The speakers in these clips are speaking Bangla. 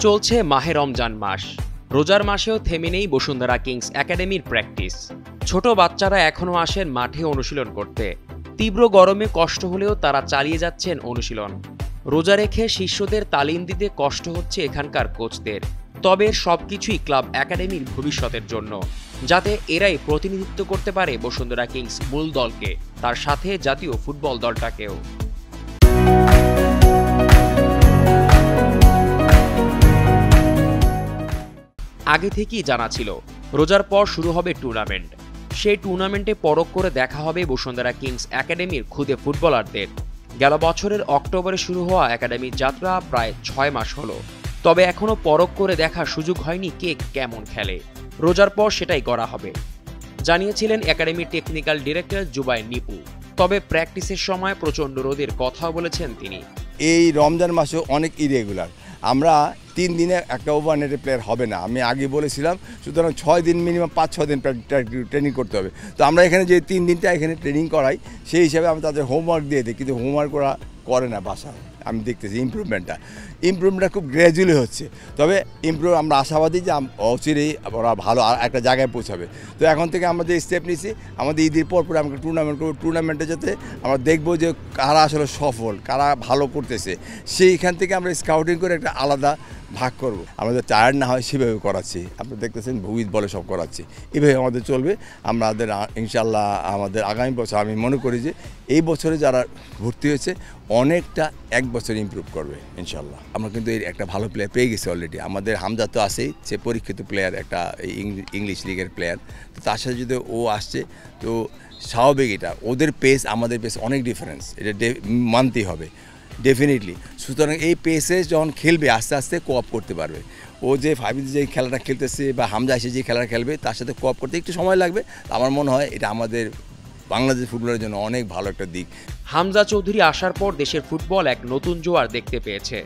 চলছে মাহে রমজান মাস। রোজার মাসেও থেমে নেই বসুন্ধরা কিংস একাডেমির প্র্যাকটিস। ছোট বাচ্চারা এখনও আসেন মাঠে অনুশীলন করতে। তীব্র গরমে কষ্ট হলেও তারা চালিয়ে যাচ্ছেন অনুশীলন। রোজা রেখে শিষ্যদের তালিম দিতে কষ্ট হচ্ছে এখানকার কোচদের। তবে সবকিছুই ক্লাব একাডেমির ভবিষ্যতের জন্য, যাতে এরাই প্রতিনিধিত্ব করতে পারে বসুন্ধরা কিংস মূল দলকে, তার সাথে জাতীয় ফুটবল দলটাকেও। আগে থেকেই জানা ছিল রোজার পর শুরু হবে টুর্নামেন্ট। সেই টুর্নামেন্টে পরখ করে দেখা হবে বসুন্ধরা কিংস একাডেমির খুদে ফুটবলারদের। গেল বছরের অক্টোবরে শুরু হওয়া একাডেমির যাত্রা প্রায় 6 মাস হলো, তবে এখনও পরখ করে দেখার সুযোগ হয়নি কে কেমন খেলে। রোজার পর সেটাই করা হবে, জানিয়েছিলেন একাডেমির টেকনিক্যাল ডিরেক্টর জুবায়ের নিপু। তবে প্র্যাকটিসের সময় প্রচণ্ড রোদের কথাও বলেছেন তিনি। এই রমজান মাসে অনেক ইরেগুলার, আমরা 3 দিনে একটা ওভারনেটের প্লেয়ার হবে না, আমি আগে বলেছিলাম। সুতরাং 6 দিন মিনিমাম 5-6 দিন ট্রেনিং করতে হবে। তো আমরা এখানে যে 3 দিনটা এখানে ট্রেনিং করাই, সেই হিসাবে আমরা তাদের হোমওয়ার্ক দিয়ে দিই, কিন্তু হোমওয়ার্ক ওরা করে না বাসায়। আমি দেখতেছি ইমপ্রুভমেন্টটা খুব গ্র্যাজুয়ালি হচ্ছে। তবে আমরা আশাবাদী যে অচিরেই ওরা ভালো একটা জায়গায় পৌঁছাবে। তো এখন থেকে আমরা যে স্টেপ নিচ্ছি, আমাদের ঈদের পর আমরা টুর্নামেন্ট করবো। টুর্নামেন্টে যাতে আমরা দেখবো যে কারা আসলে সফল, কারা ভালো করতেছে, সেইখান থেকে আমরা স্কাউটিং করে একটা আলাদা ভাগ করব। আমাদের টায়ার্ড না হয় সেভাবে করাচ্ছি। আপনারা দেখতেছেন ভুইদ বলে সব করাচ্ছি, এভাবে আমাদের চলবে। আমাদের ইনশাল্লাহ আমাদের আগামী বছর আমি মনে করি যে এই বছরে যারা ভর্তি হয়েছে অনেকটা 1 বছর ইমপ্রুভ করবে ইনশাল্লাহ। আমরা কিন্তু এই একটা ভালো প্লেয়ার পেয়ে গেছি অলরেডি। আমাদের হামজা তো আছেই, সে পরীক্ষিত প্লেয়ার, একটা ইংলিশ লিগের প্লেয়ার। তো তার সাথে যদি ও আসছে, তো স্বাভাবিক এটা ওদের পেস আমাদের পেস অনেক ডিফারেন্স, এটা মানতেই হবে ডেফিনেটলি। সুতরাং এই পেসে যখন খেলবে আস্তে আস্তে কোঅপ করতে পারবে। ও যে ফাইভে যে খেলাটা খেলতেছে বা হামজা এসে যে খেলাটা খেলবে, তার সাথে কোঅপ করতে একটু সময় লাগবে। আমার মনে হয় এটা আমাদের বাংলাদেশ ফুটবলের জন্য অনেক ভালো একটা দিক। হামজা চৌধুরী আসার পর দেশের ফুটবল এক নতুন জোয়ার দেখতে পেয়েছে।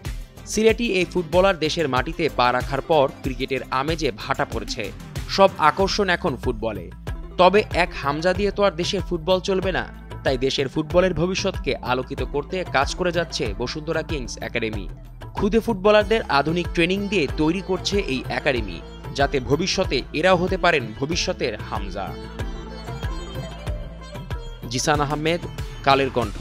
সিলেটি এই ফুটবলার দেশের মাটিতে পা রাখার পর ক্রিকেটের আমেজে ভাটা পড়েছে। সব আকর্ষণ এখন ফুটবলে। তবে এক হামজা দিয়ে তো আর দেশের ফুটবল চলবে না। তাই দেশের ফুটবলের ভবিষ্যৎকে আলোকিত করতে কাজ করে যাচ্ছে বসুন্ধরা কিংস একাডেমি। খুদে ফুটবলারদের আধুনিক ট্রেনিং দিয়ে তৈরি করছে এই একাডেমি, যাতে ভবিষ্যতে এরাও হতে পারেন ভবিষ্যতের হামজা। জিসান আহমেদ, কালের কণ্ঠ।